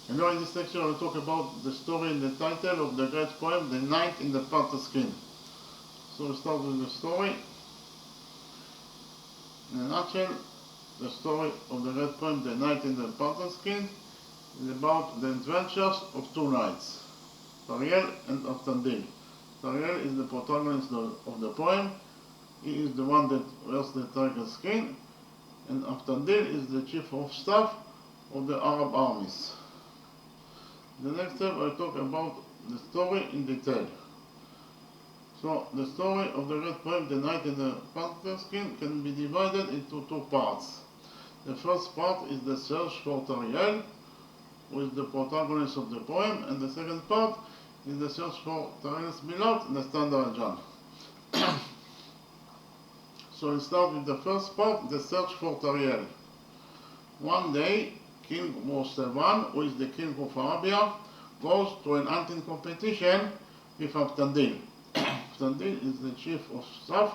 And now in this lecture I will talk about the story and the title of the great poem, The Night in the Panther's Skin. So we start with the story. In a nutshell, the story of the great poem, The Night in the Panther's Skin, is about the adventures of two knights, Tariel and Aftandil. Tariel is the protagonist of the poem. He is the one that wears the tiger skin, and Aftandil is the chief of staff of the Arab armies. The next step I talk about the story in detail. So the story of the great poem, The Night in the Panther's Skin, can be divided into two parts. The first part is the search for Tariel, who is the protagonist of the poem, and the second part is the search for Tariel's beloved, the Panther'S. So we start with the first part, the search for Tariel. One day, King Mustavan, who is the king of Arabia, goes to an hunting competition with Aftandil. Aftandil is the chief of staff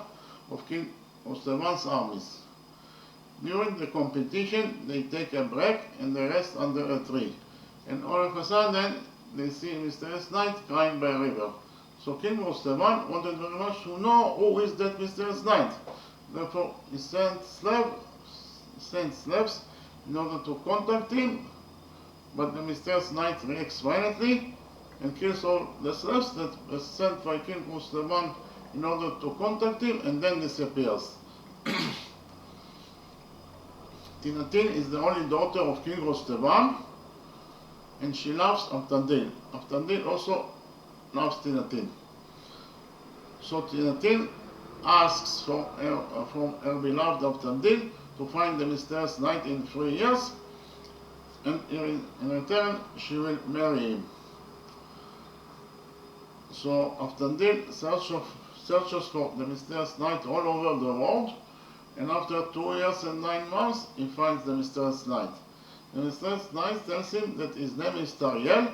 of King Mustavan's armies. During the competition, they take a break and they rest under a tree. And all of a sudden, they see a mysterious knight crying by a river. So King Mustavan wanted very much to know who is that mysterious knight. Therefore, he sent slaves in order to contact him, but the mysterious knight reacts violently and kills all the slaves that were sent by King Mustavan in order to contact him, and then disappears. Tinatin is the only daughter of King Mustavan, and she loves Aftandil. Aftandil also loves Tinatin. So Tinatin asks from her beloved Aftandil to find the mysterious knight in 3 years, and in return she will marry him. So Aftandil searches for the mysterious knight all over the world, and after 2 years and 9 months he finds the mysterious knight. The mysterious knight tells him that his name is Tariel,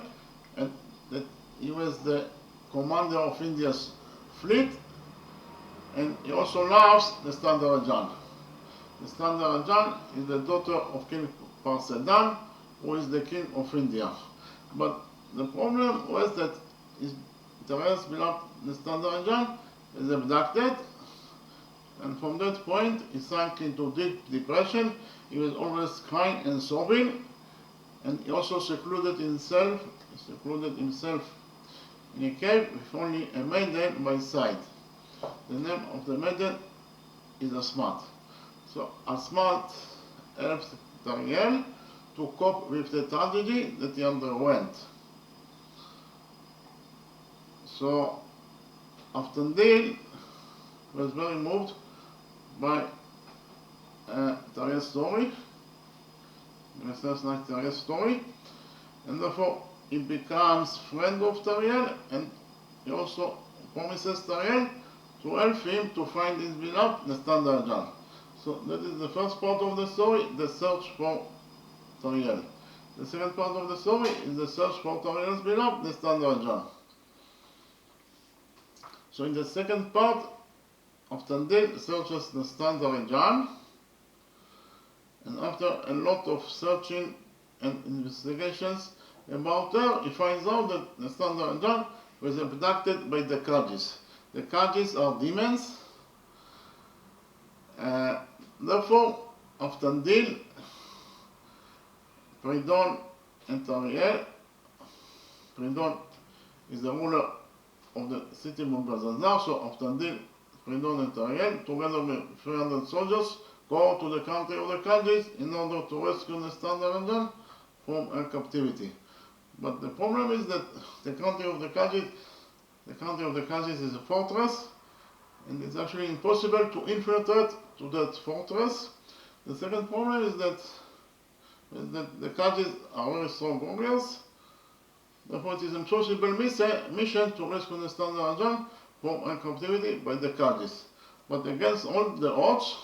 and that he was the commander of India's fleet, and he also loves the Panther'S. The Panther'S is the daughter of King Panther'S, who is the king of India. But the problem was that Tariel's beloved, the Panther'S, is abducted, and from that point he sank into deep depression. He was always crying and sobbing, and he also secluded himself in a cave with only a maiden by his side. The name of the maiden is Asmat. So Asmat helps Tariel to cope with the tragedy that he underwent. So Aftandil was very moved by Tariel's story, the mysterious knight Tariel's story, and therefore he becomes friend of Tariel, and he also promises Tariel to help him to find his beloved, the Panther'S. So that is the first part of the story, the search for Tariel. The second part of the story is the search for Tariel's beloved, the Panther'S. So in the second part, Aftandil searches the Panther'S, and after a lot of searching and investigations about her, he finds out that the Panther'S was abducted by the Kajis. The Kajis are demons. Therefore, Aftandil, Pridon, and Tariel. Pridon is the ruler of the city of Mugazazar, so Aftandil, Pridon, and Tariel, together with 300 soldiers, go to the country of the Kajis in order to rescue the Panther'S from her captivity. But the problem is that the country of the Kajis is a fortress, and it's actually impossible to infiltrate to that fortress. The second problem is that the Kajis are very strong warriors. Therefore, it is an impossible mission to rescue the Panther'S from her captivity by the Kajis. But against all the odds,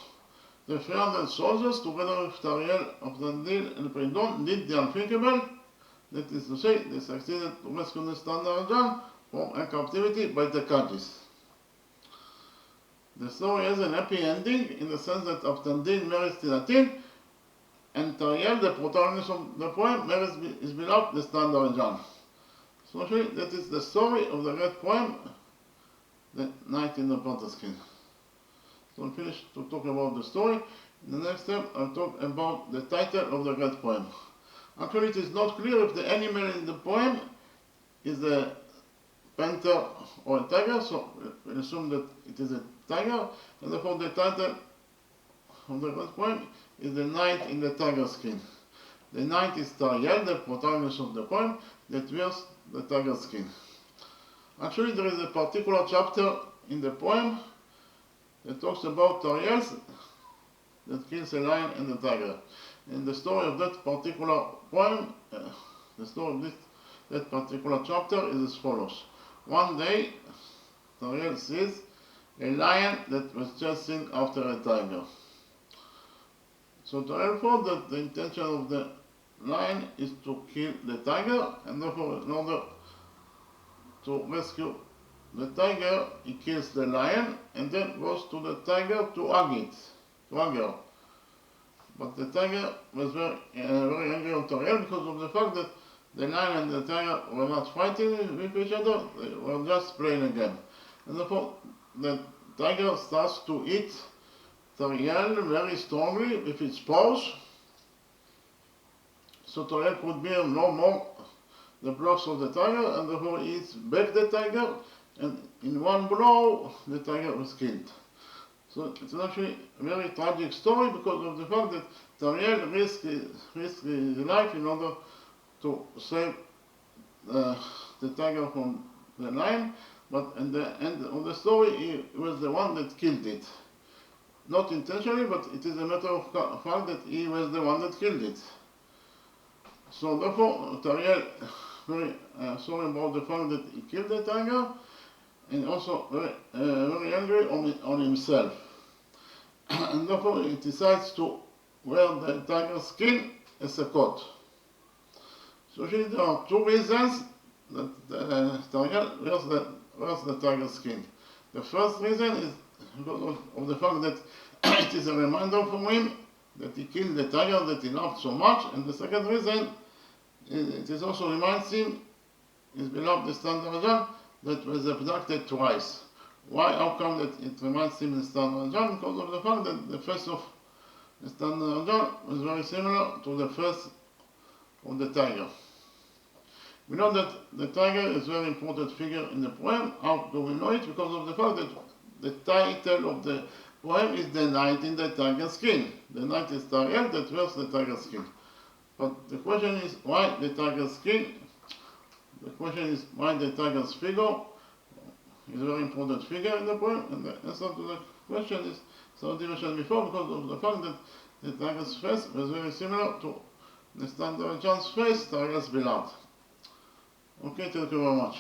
the 300 soldiers, together with Tariel, Aftandil, and Pridon, did the unthinkable. That is to say, they succeeded to rescue the Panther'S from her captivity by the Kajis. The story has an happy ending in the sense that Aftandil marries Tinatin, and Tariel, the protagonist of the poem, marries his beloved, the standard John. So actually, that is the story of the great poem, The Night in the Panther's. So I'm finished to talk about the story. In the next step, I'll talk about the title of the great poem. Actually, it is not clear if the animal in the poem is a panther or a tiger, so we assume that it is a tiger, and therefore the title of the great poem is The Knight in the Tiger's Skin. The knight is Tariel, the protagonist of the poem, that wears the tiger's skin. Actually, there is a particular chapter in the poem that talks about Tariels that kills a lion and a tiger. And the story of that particular poem, the story of that particular chapter is as follows. One day, Tariel sees a lion that was chasing after a tiger. So Tariel thought that the intention of the lion is to kill the tiger, and therefore in order to rescue the tiger, he kills the lion and then goes to the tiger to hug her. But the tiger was very angry on Tariel because of the fact that the lion and the tiger were not fighting with each other, they were just playing a game. And therefore the tiger starts to eat Tariel very strongly with its paws, so Tariel could bear no more the blows of the tiger, and therefore he eats back the tiger, and in one blow the tiger was killed. So it's actually a very tragic story because of the fact that Tariel risked his life in order to save the tiger from the lion, but at the end of the story he was the one that killed it. Not intentionally, but it is a matter of fact that he was the one that killed it. So therefore, Tariel very sorry about the fact that he killed the tiger, and also very angry on himself. And therefore he decides to wear the tiger's skin as a coat. So actually there are two reasons that Tariel wears the tiger's skin. The first reason is because of the fact that it is a reminder for him that he killed the tiger that he loved so much, and the second reason it is also reminds him his beloved standard John that was abducted twice. Why? How come that it reminds him of standard John? Because of the fact that the face of the standard John was very similar to the face of the tiger. We know that the tiger is a very important figure in the poem. How do we know it? Because of the fact that the title of the poem is The Knight in the Tiger's Skin. The knight is Tariel that wears the tiger's skin. But the question is, why the tiger's skin? The question is, why the tiger's figure is a very important figure in the poem? And the answer to the question is something mentioned before, because of the fact that the tiger's face was very similar to the standard John's face, Tariel's beloved. Okay, thank you very much.